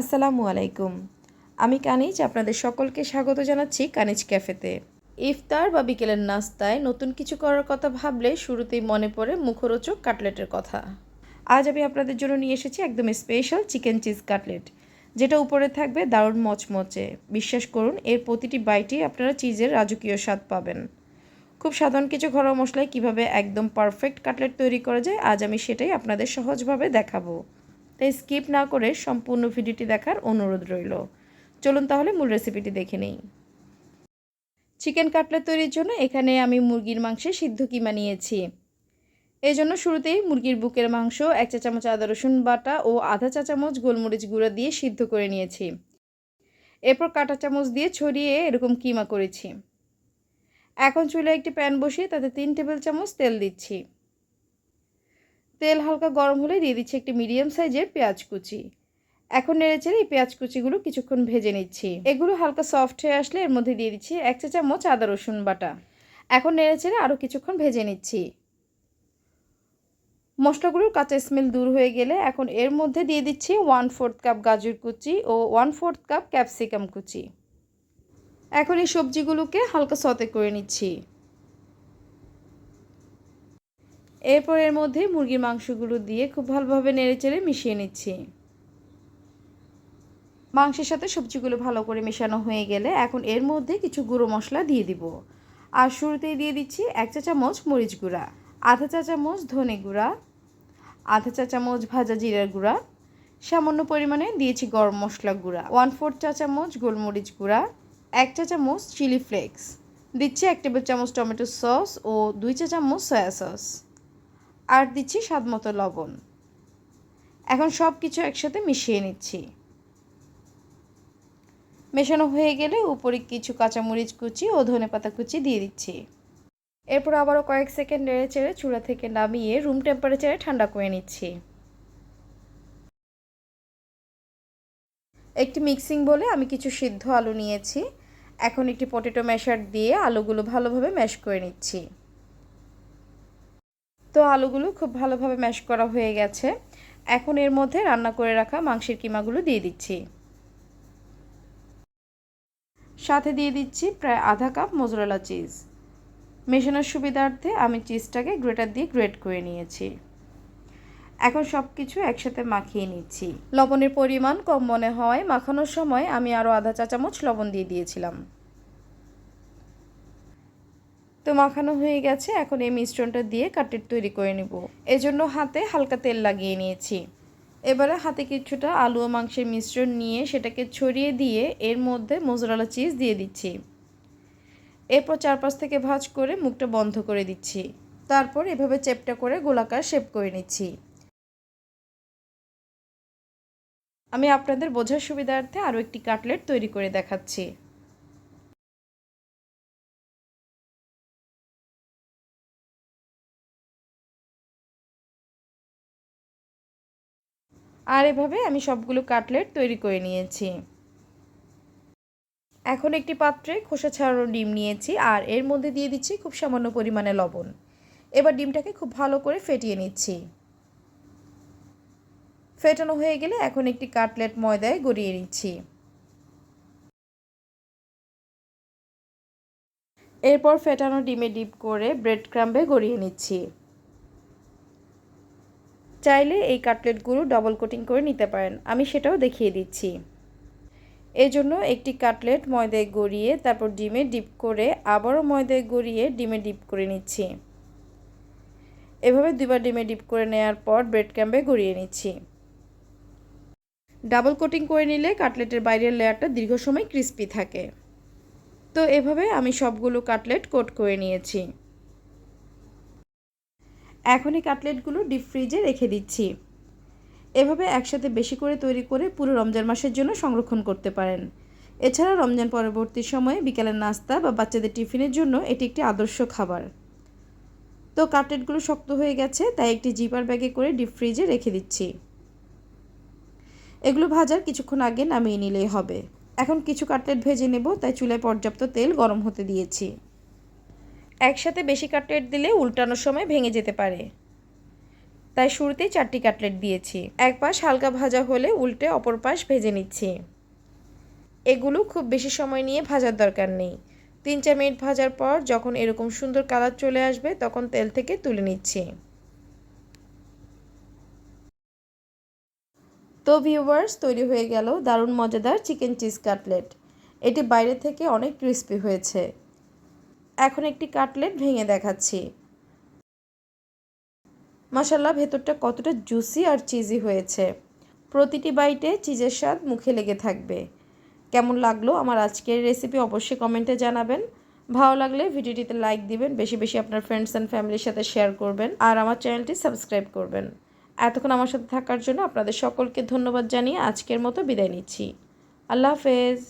আসসালামু আলাইকুম। আমি কানিজ আপনাদের সকলকে স্বাগত জানাচ্ছি কানিজ ক্যাফেতে। ইফতার বা বিকেলের নাস্তায় নতুন কিছু করার কথা ভাবলে শুরুতেই মনে পড়ে মুখরোচক কাটলেটের কথা। আজ আমি আপনাদের জন্য নিয়ে এসেছি একদম স্পেশাল চিকেন চিজ কাটলেট, যেটা উপরে থাকবে দারুণ মচমচে। বিশ্বাস করুন, এর প্রতিটি বাইটেই আপনারা চিজের রাজকীয় স্বাদ পাবেন। খুব সাধারণ কিছু ঘরোয়া মশলায় কীভাবে একদম পারফেক্ট কাটলেট তৈরি করা যায়, আজ আমি সেটাই আপনাদের সহজভাবে দেখাবো। তাই স্কিপ না করে সম্পূর্ণ ভিডিওটি দেখার অনুরোধ রইল। চলুন তাহলে মূল রেসিপিটি দেখে নেই। চিকেন কাটলেট তৈরির জন্য এখানে আমি মুরগির মাংসে সিদ্ধ কিমা নিয়েছি। এই জন্য শুরুতেই মুরগির বুকের মাংস 1 চা চামচ আদা রসুন বাটা ও আধা চা চামচ গোলমরিচ গুঁড়া দিয়ে সিদ্ধ করে নিয়েছি। এরপর কাঁটা চামচ দিয়ে ছড়িয়ে এরকম কিমা করেছি। এখন চুলায় একটি প্যান বসিয়ে তাতে 3 টেবিল চামচ তেল দিচ্ছি। তেল হালকা গরম হলে দিয়ে দিচ্ছি একটি মিডিয়াম সাইজের পেঁয়াজ কুচি। এখন নেড়েচেড়ে এই পেঁয়াজ কুচিগুলো কিছুক্ষণ ভেজে নিচ্ছি। এগুলো হালকা সফট হয়ে আসলে এর মধ্যে দিয়ে দিচ্ছি 1 চা চামচ আদা রসুন বাটা। এখন নেড়েচেড়ে আরও কিছুক্ষণ ভেজে নিচ্ছি। মশলাগুলোর কাঁচা স্মেল দূর হয়ে গেলে এখন এর মধ্যে দিয়ে দিচ্ছি 1/4 কাপ গাজর কুচি ও 1/4 কাপ ক্যাপসিকাম কুচি। এখন এই সবজিগুলোকে হালকা সতে করে নিচ্ছি। এরপর এর মধ্যে মুরগির মাংসগুলো দিয়ে খুব ভালোভাবে নেড়েচেড়ে মিশিয়ে নিচ্ছি। মাংসের সাথে সবজিগুলো ভালো করে মেশানো হয়ে গেলে এখন এর মধ্যে কিছু গুঁড়ো মশলা দিয়ে দিব। আর শুরুতেই দিয়ে দিচ্ছি 1 চা চামচ মরিচ গুঁড়া, আধা চা চামচ ধনে গুঁড়া, আধা চা চামচ ভাজা জিরার গুঁড়া, সামান্য পরিমাণে দিয়েছি গরম মশলা গুঁড়া, 1/4 চা চামচ গোলমরিচ গুঁড়া, 1 চা চামচ চিলি ফ্লেক্স, দিচ্ছি 1 টেবিল চামচ টমেটো সস ও 2 চা চামচ সয়া সস, আর দিচ্ছি স্বাদমতো লবণ। এখন সব কিছু একসাথে মিশিয়ে নিচ্ছি। মেশানো হয়ে গেলে উপরে কিছু কাঁচামরিচ কুচি ও ধনেপাতা কুচি দিয়ে দিচ্ছি। এরপর আবারও কয়েক সেকেন্ড নেড়ে চেড়ে চুলা থেকে নামিয়ে রুম টেম্পারেচারে ঠান্ডা করে নিচ্ছি। একটি মিক্সিং বলে আমি কিছু সিদ্ধ আলু নিয়েছি। এখন একটি পটেটো ম্যাশার দিয়ে আলুগুলো ভালোভাবে ম্যাশ করে নিচ্ছি। তো আলুগুলো খুব ভালোভাবে ম্যাশ করা হয়ে গেছে। এখন এর মধ্যে রান্না করে রাখা মাংসের কিমাগুলো দিয়ে দিচ্ছি। সাথে দিয়ে দিচ্ছি প্রায় আধা কাপ মোজারেলা চিজ। মেশানোর সুবিধার্থে আমি চিজটাকে গ্রেটার দিয়ে গ্রেট করে নিয়েছি। এখন সব কিছু একসাথে মাখিয়ে নিচ্ছি। লবণের পরিমাণ কম মনে হওয়ায় মাখানোর সময় আমি আরও আধা চা চামচ লবণ দিয়ে দিয়েছিলাম। তো মাখানো হয়ে গেছে। এখন এই মিশ্রণটা দিয়ে কাটলেট তৈরি করে নেব। এজন্য হাতে হালকা তেল লাগিয়ে নিয়েছি। এবারে হাতে কিছুটা আলু ও মাংসের মিশ্রণ নিয়ে সেটাকে ছড়িয়ে দিয়ে এর মধ্যে মোজারেলা চিজ দিয়ে দিচ্ছি। এরপর চারপাশ থেকে ভাঁজ করে মুখটা বন্ধ করে দিচ্ছি। তারপর এভাবে চেপটা করে গোলাকার শেপ করে নিচ্ছি। আমি আপনাদের বোঝার সুবিধার্থে আরও একটি কাটলেট তৈরি করে দেখাচ্ছি। আর এভাবে আমি সবগুলো কাটলেট তৈরি করে নিয়েছি। এখন একটি পাত্রে খোসা ছাড়ানো ডিম নিয়েছি আর এর মধ্যে দিয়ে দিচ্ছি খুব সামান্য পরিমাণে লবণ। এবার ডিমটাকে খুব ভালো করে ফেটিয়ে নিচ্ছি। ফেটানো হয়ে গেলে এখন একটি কাটলেট ময়দায় গড়িয়ে নিচ্ছি। এরপর ফেটানো ডিমে ডিপ করে ব্রেড ক্রাম্বে গড়িয়ে নিচ্ছি। চাইলে এই কাটলেটগুলো ডবল কোটিং করে নিতে পারেন, আমি সেটাও দেখিয়ে দিচ্ছি। এই জন্য একটি কাটলেট ময়দায় গড়িয়ে তারপর ডিমে ডিপ করে আবারও ময়দায় গড়িয়ে ডিমে ডিপ করে নিচ্ছি। এভাবে দুবার ডিমে ডিপ করে নেওয়ার পর ব্রেড ক্রাম্বে গড়িয়ে নিচ্ছি। ডাবল কোটিং করে নিলে কাটলেটের বাইরের লেয়ারটা দীর্ঘ সময় ক্রিস্পি থাকে। তো এভাবে আমি সবগুলো কাটলেট কোট করে নিয়েছি। এখন এই কাটলেটগুলো ডিপ ফ্রিজে রেখে দিচ্ছি। এভাবে একসাথে বেশি করে তৈরি করে পুরো রমজান মাসের জন্য সংরক্ষণ করতে পারেন। এছাড়া রমজান পরবর্তী সময়ে বিকেলের নাস্তা বা বাচ্চাদের টিফিনের জন্য এটি একটি আদর্শ খাবার। তো কাটলেটগুলো শক্ত হয়ে গেছে, তাই একটি জিপার ব্যাগে করে ডিপ ফ্রিজে রেখে দিচ্ছি। এগুলো ভাজার কিছুক্ষণ আগে নামিয়ে নিলেই হবে। এখন কিছু কাটলেট ভেজে নেব, তাই চুলায় পর্যাপ্ত তেল গরম হতে দিয়েছি। একসাথে বেশি কাটলেট দিলে উল্টানোর সময় ভেঙে যেতে পারে। তাই শুরুতেই 4টি কাটলেট দিয়েছি। এক পাশ হালকা ভাজা হলে উল্টে অপর পাশ ভেজে নিচ্ছি। এগুলো খুব বেশি সময় নিয়ে ভাজার দরকার নেই। 3-4 মিনিট ভাজার পর যখন এরকম সুন্দর কালার চলে আসবে তখন তেল থেকে তুলে নিচ্ছি। তো ভিউয়ার্স, তৈরি হয়ে গেল দারুণ মজাদার চিকেন চিজ কাটলেট। এটি বাইরে থেকে অনেক ক্রিস্পি হয়েছে। এখন একটি কাটলেট ভেঙে দেখাচ্ছি। মাশাআল্লাহ, ভেতরটা কতটা জুসি আর চিজি হয়েছে। প্রতিটি বাইটে চিজের স্বাদ মুখে লেগে থাকবে। কেমন লাগলো আমার আজকের রেসিপি অবশ্যই কমেন্টে জানাবেন। ভালো লাগলে ভিডিওটিতে লাইক দিবেন, বেশি বেশি আপনার ফ্রেন্ডস অ্যান্ড ফ্যামিলির সাথে শেয়ার করবেন আর আমার চ্যানেলটি সাবস্ক্রাইব করবেন। এতক্ষণ আমার সাথে থাকার জন্য আপনাদের সকলকে ধন্যবাদ জানিয়ে আজকের মতো বিদায় নিচ্ছি। আল্লাহ হাফেজ।